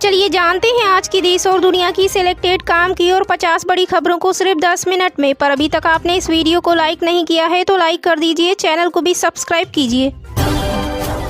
चलिए जानते हैं आज की देश और दुनिया की सिलेक्टेड काम की और 50 बड़ी खबरों को सिर्फ 10 मिनट में। पर अभी तक आपने इस वीडियो को लाइक नहीं किया है तो लाइक कर दीजिए, चैनल को भी सब्सक्राइब कीजिए।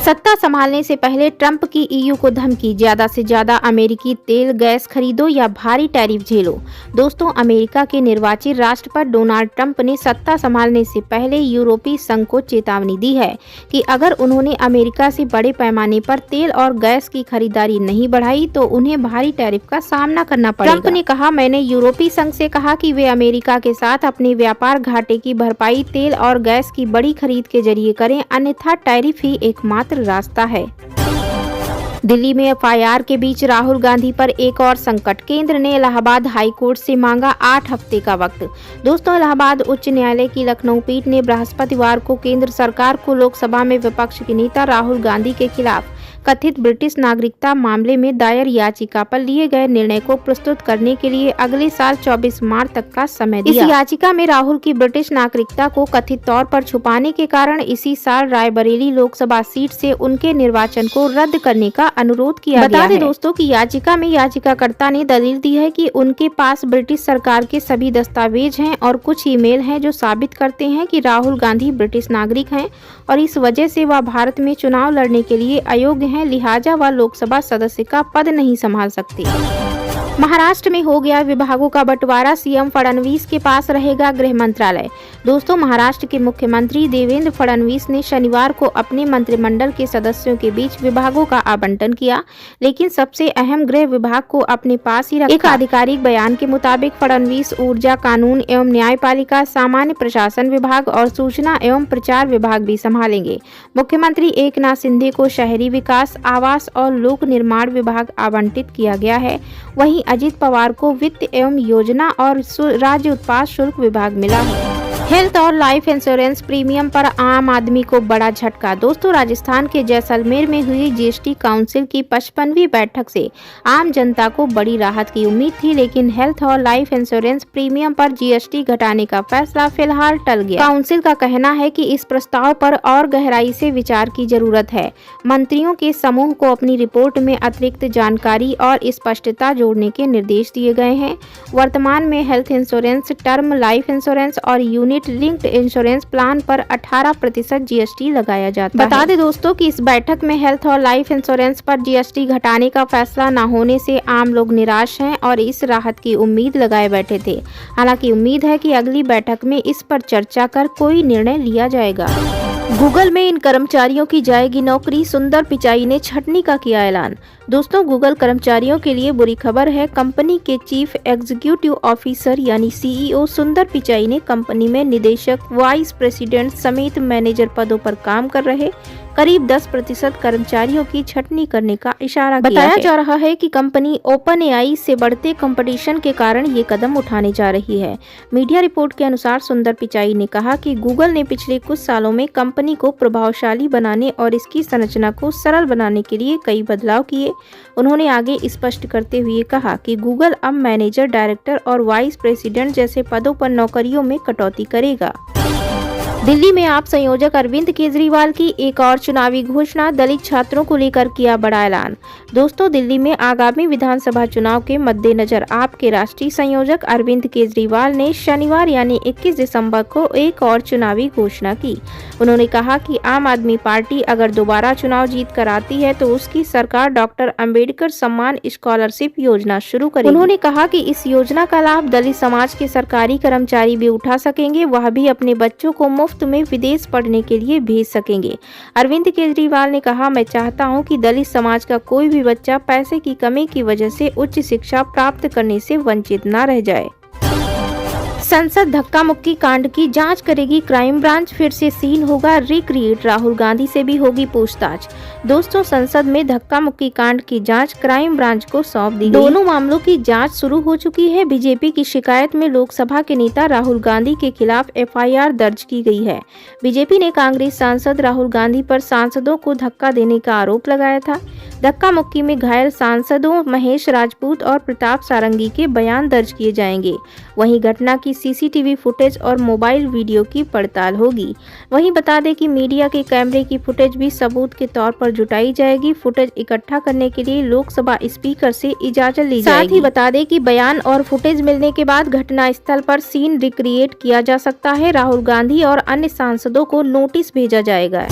सत्ता संभालने से पहले ट्रंप की ईयू को धमकी, ज्यादा से ज्यादा अमेरिकी तेल गैस खरीदो या भारी टैरिफ झेलो। दोस्तों, अमेरिका के निर्वाचित राष्ट्रपति डोनाल्ड ट्रंप ने सत्ता संभालने से पहले यूरोपीय संघ को चेतावनी दी है कि अगर उन्होंने अमेरिका से बड़े पैमाने पर तेल और गैस की खरीदारी नहीं बढ़ाई तो उन्हें भारी टैरिफ का सामना करना पड़ेगा। ट्रंप ने कहा, मैंने यूरोपीय संघ से कहा कि वे अमेरिका के साथ अपने व्यापार घाटे की भरपाई तेल और गैस की बड़ी खरीद के जरिए करें, अन्यथा टैरिफ ही एकमात्र रास्ता है। दिल्ली में एफआईआर के बीच राहुल गांधी पर एक और संकट, केंद्र ने इलाहाबाद हाई कोर्ट से मांगा 8 हफ्ते का वक्त। दोस्तों, इलाहाबाद उच्च न्यायालय की लखनऊ पीठ ने बृहस्पतिवार को केंद्र सरकार को लोकसभा में विपक्ष के नेता राहुल गांधी के खिलाफ कथित ब्रिटिश नागरिकता मामले में दायर याचिका पर लिए गए निर्णय को प्रस्तुत करने के लिए अगले साल 24 मार्च तक का समय दिया। इस याचिका में राहुल की ब्रिटिश नागरिकता को कथित तौर पर छुपाने के कारण इसी साल रायबरेली लोकसभा सीट से उनके निर्वाचन को रद्द करने का अनुरोध किया गया है। बता दें दोस्तों कि याचिका में याचिकाकर्ता ने दलील दी है कि उनके पास ब्रिटिश सरकार के सभी दस्तावेज हैं और कुछ ईमेल हैं जो साबित करते हैं कि राहुल गांधी ब्रिटिश नागरिक हैं और इस वजह से वह भारत में चुनाव लड़ने के लिए अयोग्य हैं, लिहाजा वह लोकसभा सदस्य का पद नहीं संभाल सकती। महाराष्ट्र में हो गया विभागों का बंटवारा, सीएम फडणवीस के पास रहेगा गृह मंत्रालय। दोस्तों, महाराष्ट्र के मुख्यमंत्री देवेंद्र फडणवीस ने शनिवार को अपने मंत्रिमंडल के सदस्यों के बीच विभागों का आवंटन किया, लेकिन सबसे अहम गृह विभाग को अपने पास ही रखा। एक आधिकारिक बयान के मुताबिक फडणवीस ऊर्जा, कानून एवं न्यायपालिका, सामान्य प्रशासन विभाग और सूचना एवं प्रचार विभाग भी संभालेंगे। मुख्यमंत्री एकनाथ शिंदे को शहरी विकास, आवास और लोक निर्माण विभाग आवंटित किया गया है। वहीं अजित पवार को वित्त एवं योजना और राज्य उत्पाद शुल्क विभाग मिला है। हेल्थ और लाइफ इंश्योरेंस प्रीमियम पर आम आदमी को बड़ा झटका। दोस्तों, राजस्थान के जैसलमेर में हुई जीएसटी काउंसिल की 55वीं बैठक से आम जनता को बड़ी राहत की उम्मीद थी, लेकिन हेल्थ और लाइफ इंश्योरेंस प्रीमियम पर जीएसटी घटाने का फैसला फिलहाल टल गया। काउंसिल का कहना है कि इस प्रस्ताव पर और गहराई से विचार की जरूरत है। मंत्रियों के समूह को अपनी रिपोर्ट में अतिरिक्त जानकारी और स्पष्टता जोड़ने के निर्देश दिए गए हैं। वर्तमान में health insurance, term life insurance और यूनिट लिंक्ड इंश्योरेंस प्लान पर 18% जीएसटी लगाया जाता है। बता दें दोस्तों कि इस बैठक में हेल्थ और लाइफ इंश्योरेंस पर जीएसटी घटाने का फैसला न होने से आम लोग निराश हैं और इस राहत की उम्मीद लगाए बैठे थे। हालांकि उम्मीद है कि अगली बैठक में इस पर चर्चा कर कोई निर्णय लिया जाएगा। गूगल में इन कर्मचारियों की जाएगी नौकरी, सुंदर पिचाई ने छटनी का किया ऐलान। दोस्तों, गूगल कर्मचारियों के लिए बुरी खबर है। कंपनी के चीफ एग्जीक्यूटिव ऑफिसर यानी सीईओ सुंदर पिचाई ने कंपनी में निदेशक, वाइस प्रेसिडेंट समेत मैनेजर पदों पर काम कर रहे करीब 10% कर्मचारियों की छटनी करने का इशारा किया है। बताया जा रहा है कि कंपनी ओपन एआई से बढ़ते कंपटीशन के कारण ये कदम उठाने जा रही है। मीडिया रिपोर्ट के अनुसार सुंदर पिचाई ने कहा कि गूगल ने पिछले कुछ सालों में कंपनी को प्रभावशाली बनाने और इसकी संरचना को सरल बनाने के लिए कई बदलाव किए। उन्होंने आगे स्पष्ट करते हुए कहा कि गूगल अब मैनेजर, डायरेक्टर और वाइस प्रेसिडेंट जैसे पदों पर नौकरियों में कटौती करेगा। दिल्ली में आप संयोजक अरविंद केजरीवाल की एक और चुनावी घोषणा, दलित छात्रों को लेकर किया बड़ा ऐलान। दोस्तों, दिल्ली में आगामी विधानसभा चुनाव के मद्देनजर आप के राष्ट्रीय संयोजक अरविंद केजरीवाल ने शनिवार यानी 21 दिसंबर को एक और चुनावी घोषणा की। उन्होंने कहा कि आम आदमी पार्टी अगर दोबारा चुनाव जीत कर आती है तो उसकी सरकार डॉक्टर अंबेडकर सम्मान स्कॉलरशिप योजना शुरू करेगी। उन्होंने कहा कि इस योजना का लाभ दलित समाज के सरकारी कर्मचारी भी उठा सकेंगे, वह भी अपने बच्चों को मुफ्त में विदेश पढ़ने के लिए भेज सकेंगे। अरविंद केजरीवाल ने कहा, मैं चाहता हूं कि दलित समाज का कोई भी बच्चा पैसे की कमी की वजह से उच्च शिक्षा प्राप्त करने से वंचित न रह जाए। संसद धक्का मुक्की कांड की जांच करेगी क्राइम ब्रांच, फिर से सीन होगा रिक्रिएट, राहुल गांधी से भी होगी पूछताछ। दोस्तों, संसद में धक्का मुक्की कांड की जांच क्राइम ब्रांच को सौंप दी गई। दोनों मामलों की जांच शुरू हो चुकी है। बीजेपी की शिकायत में लोकसभा के नेता राहुल गांधी के खिलाफ एफआईआर दर्ज की गई है। बीजेपी ने कांग्रेस सांसद राहुल गांधी पर सांसदों को धक्का देने का आरोप लगाया था। धक्का मुक्की में घायल सांसदों महेश राजपूत और प्रताप सारंगी के बयान दर्ज किए जाएंगे। वहीं घटना की सीसीटीवी फुटेज और मोबाइल वीडियो की पड़ताल होगी। वहीं बता दें कि मीडिया के कैमरे की फुटेज भी सबूत के तौर पर जुटाई जाएगी। फुटेज इकट्ठा करने के लिए लोकसभा स्पीकर से इजाजत ली जाएगी। साथ ही बता दें कि बयान और फुटेज मिलने के बाद घटना स्थल पर सीन रिक्रिएट किया जा सकता है। राहुल गांधी और अन्य सांसदों को नोटिस भेजा जाएगा।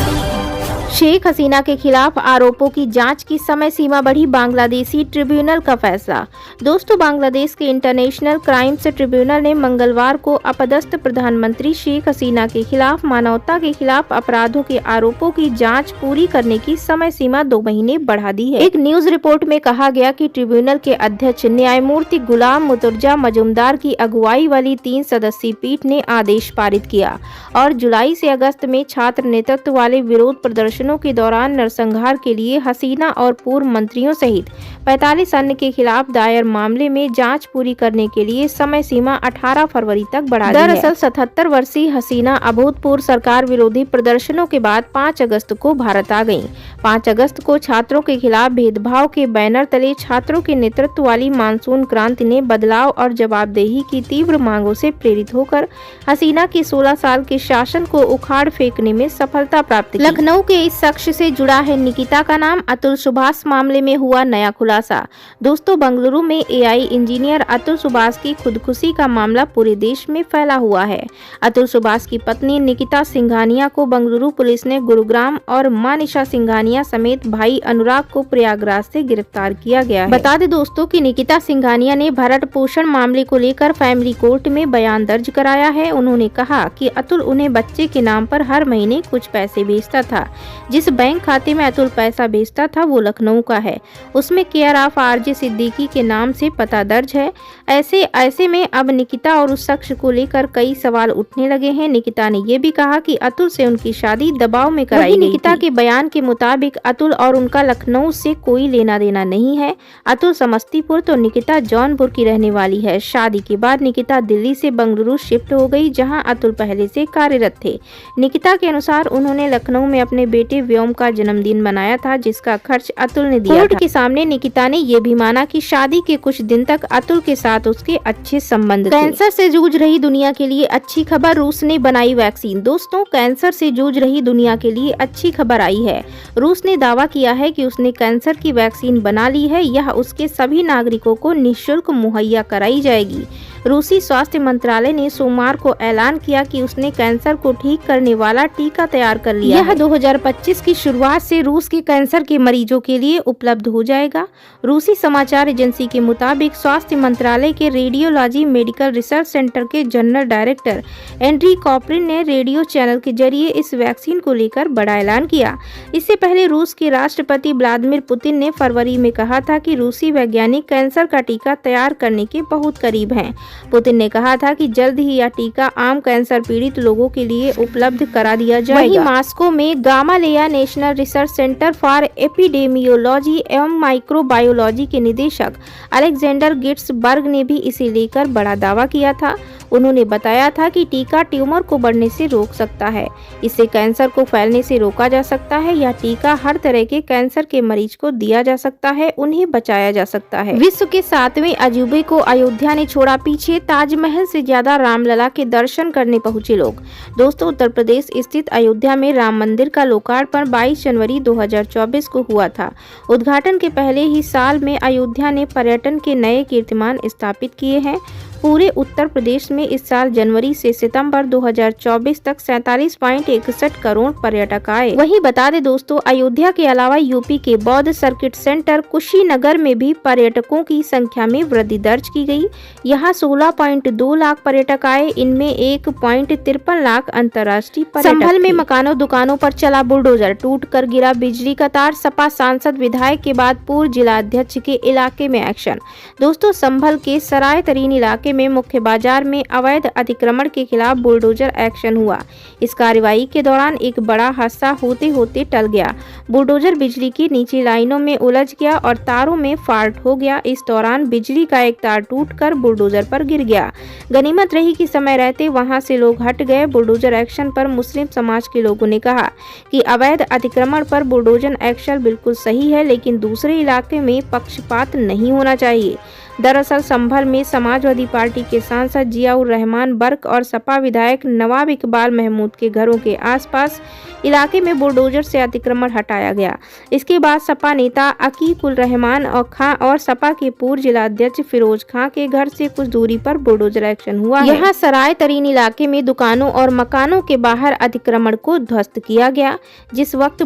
शेख हसीना के खिलाफ आरोपों की जांच की समय सीमा बढ़ी, बांग्लादेशी ट्रिब्यूनल का फैसला। दोस्तों, बांग्लादेश के इंटरनेशनल क्राइम्स ट्रिब्यूनल ने मंगलवार को अपदस्थ प्रधानमंत्री शेख हसीना के खिलाफ मानवता के खिलाफ अपराधों के आरोपों की जांच पूरी करने की समय सीमा 2 महीने बढ़ा दी है। एक न्यूज रिपोर्ट में कहा गया कि ट्रिब्यूनल के अध्यक्ष न्यायमूर्ति गुलाम मुर्तजा मजूमदार की अगुवाई वाली 3 सदस्यीय पीठ ने आदेश पारित किया और जुलाई से अगस्त में छात्र नेतृत्व वाले विरोध प्रदर्शनों के दौरान नरसंहार के लिए हसीना और पूर्व मंत्रियों सहित 45 अन्य के खिलाफ दायर मामले में जांच पूरी करने के लिए समय सीमा 18 फरवरी तक बढ़ा दी है। दरअसल 77 वर्षीय हसीना अभूतपूर्व सरकार विरोधी प्रदर्शनों के बाद 5 अगस्त को भारत आ गयी। 5 अगस्त को छात्रों के खिलाफ भेदभाव के बैनर तले छात्रों के नेतृत्व वाली मानसून क्रांति ने बदलाव और जवाबदेही की तीव्र मांगों से प्रेरित होकर हसीना के 16 साल के शासन को उखाड़ फेंकने में सफलता प्राप्त की। लखनऊ के इस शख्स से जुड़ा है निकिता का नाम। अतुल सुभाष मामले में हुआ नया खुलासा। दोस्तों, बेंगलुरु में एआई इंजीनियर अतुल सुभाष की खुदकुशी का मामला पूरे देश में फैला हुआ है। अतुल सुभाष की पत्नी निकिता सिंघानिया को बेंगलुरु पुलिस ने गुरुग्राम और मां निशा सिंघानिया समेत भाई अनुराग को प्रयागराज से गिरफ्तार किया गया है। बता दें दोस्तों कि निकिता सिंघानिया ने भरण पोषण मामले को लेकर फैमिली कोर्ट में बयान दर्ज कराया है। उन्होंने कहा कि अतुल उन्हें बच्चे के नाम पर हर महीने कुछ पैसे भेजता था। जिस बैंक खाते में अतुल पैसा भेजता था वो लखनऊ का है। उसमें केयर ऑफ आरजे सिद्दीकी के नाम से पता दर्ज है। ऐसे में अब निकिता और उस शख्स को लेकर कई सवाल उठने लगे हैं। निकिता ने ये भी कहा कि अतुल से उनकी शादी दबाव में कराई गई। निकिता के बयान के मुताबिक अतुल और उनका लखनऊ से कोई लेना देना नहीं है। अतुल समस्तीपुर तो निकिता जौनपुर की रहने वाली है। शादी के बाद निकिता दिल्ली से बेंगलुरु शिफ्ट हो गई, जहाँ अतुल पहले से कार्यरत थे। निकिता के अनुसार उन्होंने लखनऊ में अपने बेटे व्योम का जन्मदिन मनाया था, जिसका खर्च अतुल ने दिया। कोर्ट के सामने निकिता ने ये भी माना कि शादी के कुछ दिन तक अतुल के साथ उसके अच्छे संबंध थे। कैंसर से जूझ रही दुनिया के लिए अच्छी खबर, रूस ने बनाई वैक्सीन। दोस्तों, कैंसर से जूझ रही दुनिया के लिए अच्छी खबर आई है। रूस ने दावा किया है कि उसने कैंसर की वैक्सीन बना ली है। यह उसके सभी नागरिकों को निःशुल्क मुहैया कराई जाएगी। रूसी स्वास्थ्य मंत्रालय ने सोमवार को ऐलान किया कि उसने कैंसर को ठीक करने वाला टीका तैयार कर लिया है। 2025 की शुरुआत से रूस के कैंसर के मरीजों के लिए उपलब्ध हो जाएगा। रूसी समाचार एजेंसी के मुताबिक स्वास्थ्य मंत्रालय के रेडियोलॉजी मेडिकल रिसर्च सेंटर के जनरल डायरेक्टर एंड्री कॉपरिन ने रेडियो चैनल के जरिए इस वैक्सीन को लेकर बड़ा ऐलान किया। इससे पहले रूस के राष्ट्रपति व्लादिमीर पुतिन ने फरवरी में कहा था कि रूसी वैज्ञानिक कैंसर का टीका तैयार करने के बहुत करीब हैं। पुतिन ने कहा था कि जल्द ही यह टीका आम कैंसर पीड़ित लोगों के लिए उपलब्ध करा दिया जाएगा। वहीं मॉस्को में Gamaleya national research centre for epidemiology एवं माइक्रोबायोलॉजी के निदेशक अलेक्जेंडर गिट्सबर्ग ने भी इसे लेकर बड़ा दावा किया था। उन्होंने बताया था कि टीका ट्यूमर को बढ़ने से रोक सकता है। इससे कैंसर को फैलने से रोका जा सकता है। यह टीका हर तरह के कैंसर के मरीज को दिया जा सकता है, उन्हें बचाया जा सकता है। विश्व के 7वें अजूबे को अयोध्या ने छोड़ा पीछे, ताजमहल से ज्यादा रामलला के दर्शन करने पहुंचे लोग। दोस्तों, उत्तर प्रदेश स्थित अयोध्या में राम मंदिर का लोकार्पण 22 जनवरी 2024 को हुआ था। उद्घाटन के पहले ही साल में अयोध्या ने पर्यटन के नए कीर्तिमान स्थापित किए हैं। पूरे उत्तर प्रदेश में इस साल जनवरी से सितंबर 2024 तक 47.61 करोड़ पर्यटक आए। वहीं बता दें दोस्तों, अयोध्या के अलावा यूपी के बौद्ध सर्किट सेंटर कुशीनगर में भी पर्यटकों की संख्या में वृद्धि दर्ज की गई। यहां 16.2 लाख पर्यटक आए। इनमें 1.53 लाख अंतर्राष्ट्रीय पर्यटक। संभल में मकानों दुकानों पर चला बुलडोजर, टूटकर गिरा बिजली का तार। सपा सांसद विधायक के बाद पूर्व जिला अध्यक्ष के इलाके में एक्शन। दोस्तों, संभल के सराय तरीन इलाके में मुख्य बाजार में अवैध अतिक्रमण के खिलाफ बुलडोजर एक्शन हुआ। इस कार्रवाई के दौरान एक बड़ा हादसा होते होते टल गया। बुलडोजर बिजली की नीचे लाइनों में उलझ गया और तारों में फाल्ट हो गया। इस दौरान बिजली का एक तार टूटकर बुलडोजर पर गिर गया। गनीमत रही कि समय रहते वहां से लोग हट गए। बुलडोजर एक्शन पर मुस्लिम समाज के लोगों ने कहा कि अवैध अतिक्रमण पर बुलडोजर एक्शन बिल्कुल सही है, लेकिन दूसरे इलाके में पक्षपात नहीं होना चाहिए। दरअसल संभल में समाजवादी पार्टी के सांसद जियाउर रहमान बर्क और सपा विधायक नवाब इकबाल महमूद के घरों के आसपास इलाके में बुलडोजर से अतिक्रमण हटाया गया। इसके बाद सपा नेता अकीक उल रहमान और खां और सपा के पूर्व जिला अध्यक्ष फिरोज खां के घर से कुछ दूरी पर बुलडोजर एक्शन हुआ। यहाँ सराय तरीन इलाके में दुकानों और मकानों के बाहर अतिक्रमण को ध्वस्त किया गया। जिस वक्त